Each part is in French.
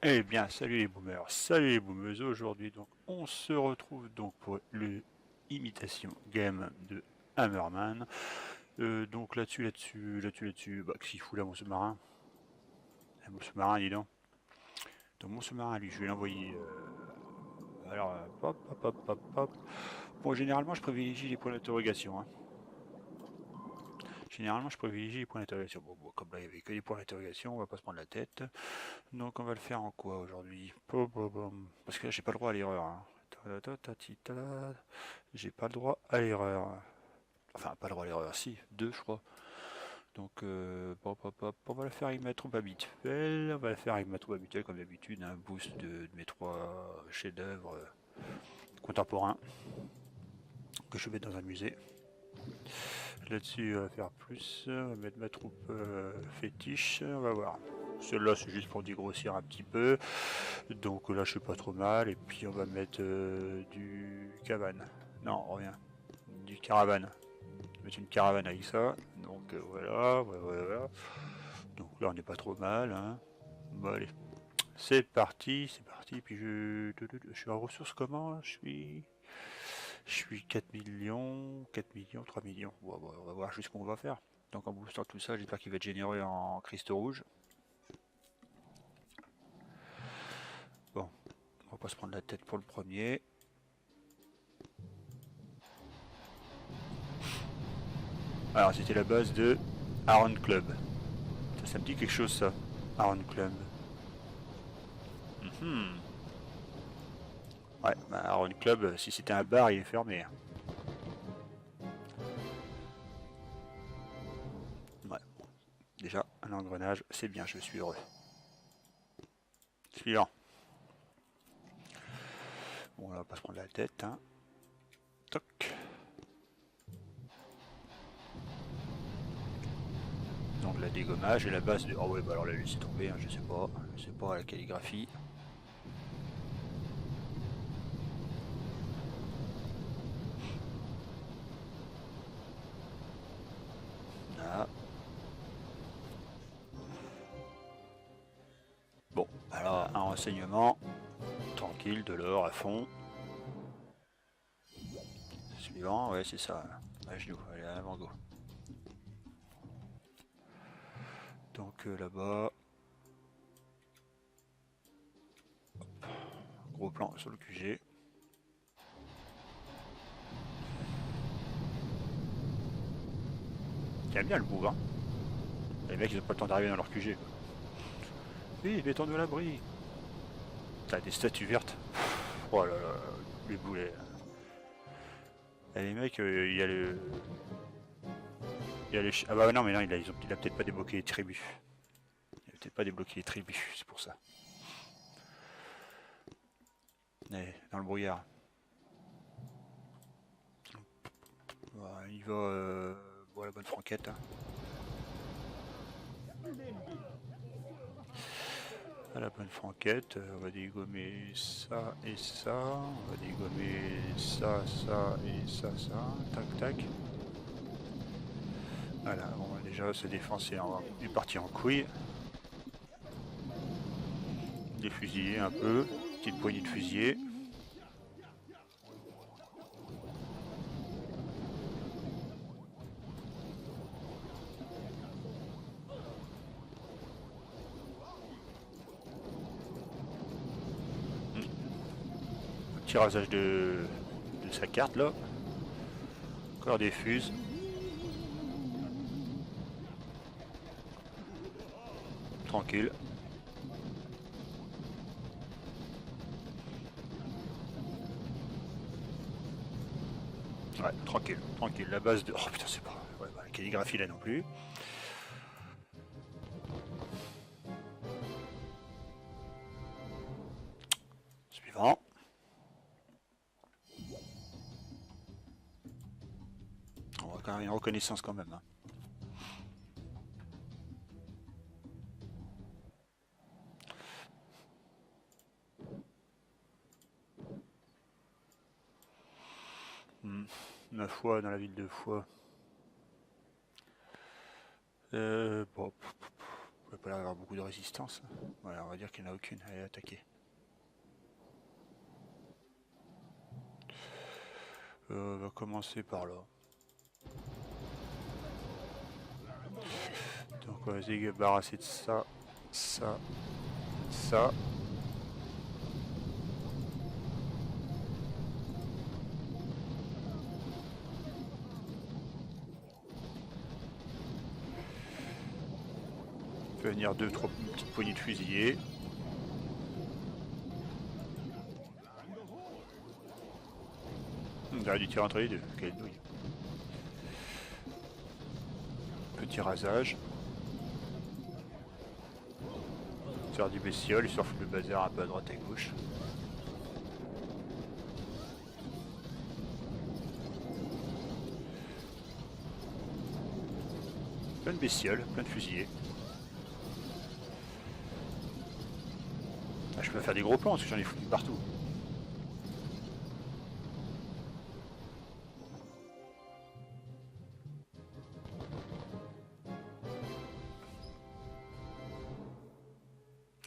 Eh bien, salut les boomers, salut les boomers. Aujourd'hui, donc, on se retrouve donc pour le imitation game de Hammerman. Donc là-dessus, bah, qu'est-ce qu'il fout là, mon sous-marin? Mon sous-marin, dis donc. Donc mon sous-marin, lui, je vais l'envoyer. Alors, hop, hop, hop, hop, hop. Bon, généralement, je privilégie les points d'interrogation, hein. Généralement, je privilégie les points d'interrogation. Bon, comme là, il n'y avait que des points d'interrogation, on va pas se prendre la tête. Donc, on va le faire en quoi aujourd'hui? Parce que là, j'ai pas le droit à l'erreur, hein. J'ai pas le droit à l'erreur. Enfin, pas le droit à l'erreur, si, deux, je crois. Donc, on va la faire avec ma troupe habituelle. On va la faire avec ma troupe habituelle, comme d'habitude, un boost de mes trois chefs-d'œuvre contemporains que je vais dans un musée. Là-dessus, on va faire plus. On va mettre ma troupe fétiche. On va voir. Celle-là, c'est juste pour dégrossir un petit peu. Donc là, je suis pas trop mal. Et puis, on va mettre du cabane. Non, rien. Du caravane. On va mettre une caravane avec ça. Donc voilà. Donc là, on n'est pas trop mal, hein. Bon, allez. C'est parti, c'est parti. Puis je suis en ressources comment? Je suis 4 millions, 4 millions, 3 millions. Bon, on va voir juste ce qu'on va faire. Donc en boostant tout ça, j'espère qu'il va être généré en cristaux rouges. Bon, on va pas se prendre la tête pour le premier. Alors c'était la base de Aaron Club. Ça me dit quelque chose ça, Aaron Club. Mhm. Ouais, bah Aaron Club, si c'était un bar, il est fermé, hein. Ouais, déjà, un engrenage, c'est bien, je suis heureux. Suivant. Bon, là, on va pas se prendre la tête, hein. Toc. Donc la dégommage et la base de... Oh ouais, bah alors là, laissez tomber, hein, je sais pas la calligraphie. Là. Bon, alors un renseignement, tranquille, de l'or à fond. Suivant, ouais, c'est ça. À genoux, allez, à avant, go. Donc là-bas, gros plan sur le QG. T'aimes bien le move, hein. Les mecs, ils ont pas le temps d'arriver dans leur QG, quoi. Oui, mettons-nous à l'abri. T'as des statues vertes. Oh là là, les boulets. Et les mecs, il y a le... Il y a les... Ah bah non, mais non, il a peut-être pas débloqué les tribus. Il a peut-être pas débloqué les tribus, c'est pour ça. Dans le brouillard. Voilà, il va... Bon, la bonne franquette, hein. À la bonne franquette, on va dégommer ça et ça, on va dégommer ça, ça et ça. Tac, tac. Voilà, bon, déjà, ce défense est parti en couille. Des fusillés un peu, petite poignée de fusillés. Petit rasage de sa carte là. Encore des fuses. Tranquille. Ouais, tranquille. La base de... Oh putain, c'est pas... Ouais, bah, la calligraphie là non plus. Suivant. On va quand même une reconnaissance quand même, hein. Ma foi dans la ville de Foix. Bon, pas l'air d'avoir beaucoup de résistance. Voilà, on va dire qu'il n'y en a aucune. Allez, attaquer. On va commencer par là. Donc on va se débarrasser de ça, ça, ça. Fait venir 2-3 petites poignées de fusillés. On aurait dû tirer entre les deux. Quelle douille. Petit rasage. Faire du bestiole, il surfe le bazar un peu à droite et à gauche. Plein de bestioles, plein de fusillés. Ah, je peux faire des gros plans parce que j'en ai foutu partout.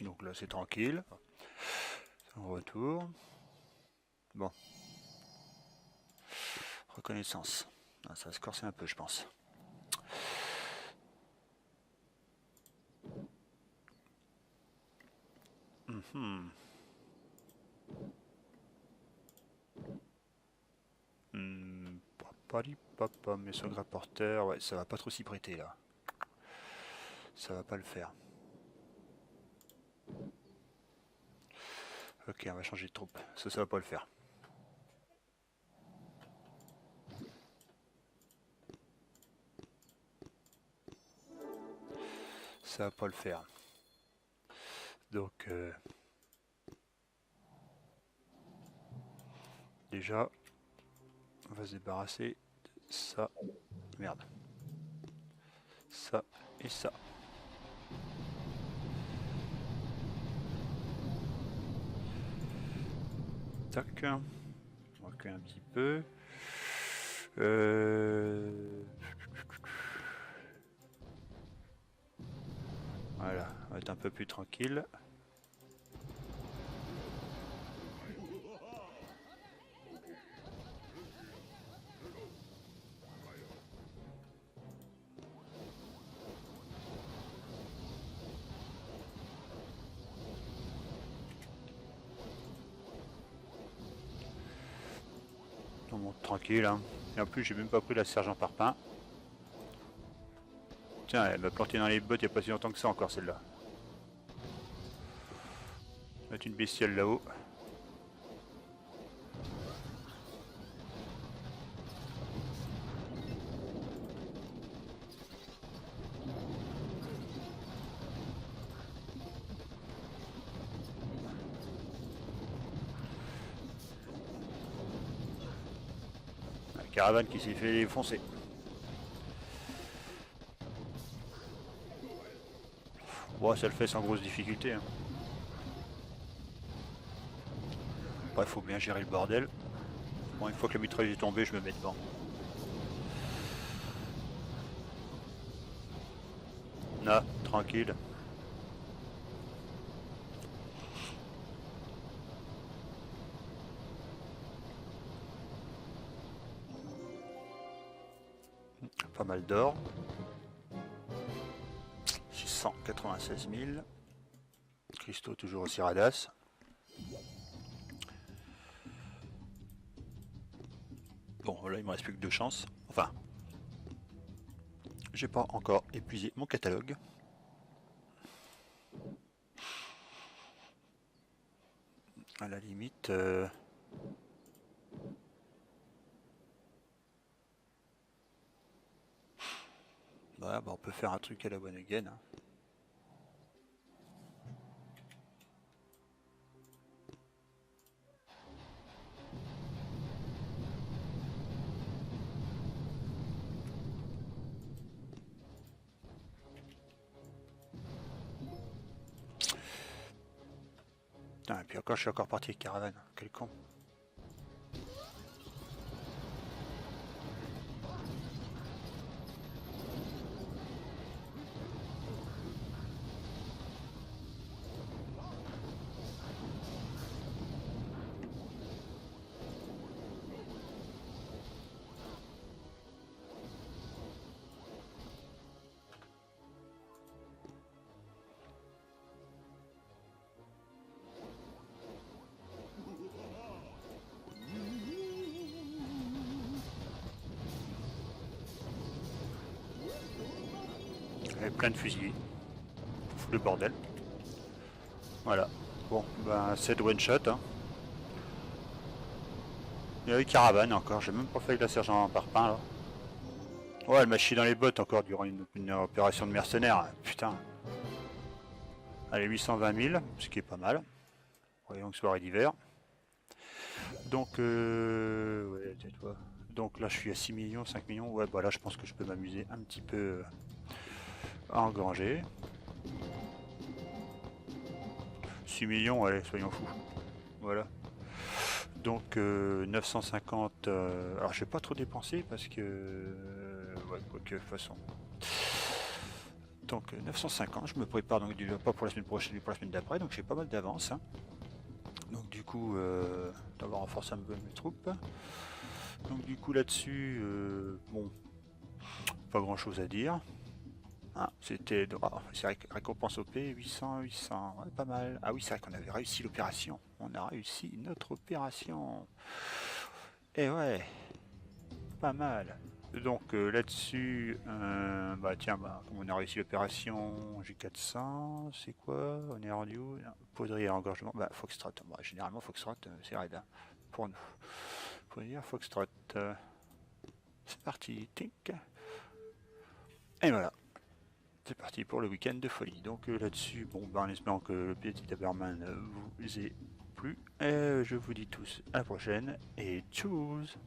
Donc là c'est tranquille. On retourne. Bon. Reconnaissance. Ah, ça va se corser un peu je pense. Papa, mais son rapporteur, ouais, ça va pas trop s'y prêter là. Ça va pas le faire. Ok, on va changer de troupe. Ça va pas le faire. Ça va pas le faire. Donc, déjà, on va se débarrasser de ça. Merde. Ça et ça. Tac. On va reculer un petit peu. Voilà, on va être un peu plus tranquille. On monte tranquille. Hein. Et en plus, j'ai même pas pris la sergent Parpin. Tiens, elle m'a planté dans les bottes il n'y a pas si longtemps que ça encore celle-là. On va mettre une bestiole là-haut. La caravane qui s'est fait foncer. Bon, ça le fait sans grosse difficulté. Hein. Après, il faut bien gérer le bordel. Bon, une fois que la mitrailleuse est tombée, je me mets devant. Là, tranquille. Pas mal d'or. 696 000. Cristaux toujours aussi radasse. Bon, là il me reste plus que 2 chances. Enfin, j'ai pas encore épuisé mon catalogue. À la limite, ouais, bah, on peut faire un truc à la one again. Hein. Putain, et puis encore, je suis encore parti avec caravane. Quel con. et plein de fusiliers. Le bordel. Voilà. Bon, ben c'est de one shot. Hein. Il y a eu caravane encore, j'ai même pas fait avec la sergent Parpin là. Ouais, elle m'a chié dans les bottes encore durant une opération de mercenaires. Putain. Allez, 820 000, ce qui est pas mal. Voyons que soirée d'hiver. Donc, ouais, tais-toi. Donc là, je suis à 6 millions, 5 millions. Ouais, bah là, je pense que je peux m'amuser un petit peu à engranger. 6 millions, allez, soyons fous. Voilà. Donc 950. Alors je vais pas trop dépenser parce que. Ouais, quoique, de toute façon. Donc 950, je me prépare donc déjà pas pour la semaine prochaine mais pour la semaine d'après, donc j'ai pas mal d'avance. Hein. Donc du coup, d'avoir renforcé un peu mes troupes. Donc du coup là-dessus, bon, pas grand chose à dire. Ah, c'était c'est récompense OP 800, 800, ouais, pas mal. Ah oui, c'est vrai qu'on avait réussi l'opération. On a réussi notre opération. Et ouais, pas mal. Donc là-dessus, bah tiens, bah, comme on a réussi l'opération G400, c'est quoi? On est rendu où? Poudrier et engorgement. Bah Foxtrot. Bah, généralement Foxtrot, c'est raide hein, pour nous. Faut dire Foxtrot. C'est parti, tic. Et voilà. C'est parti pour le week-end de folie. Donc là-dessus, bon, bah, en espérant que le petit Taberman vous ait plu. Et je vous dis tous à la prochaine et tchuss.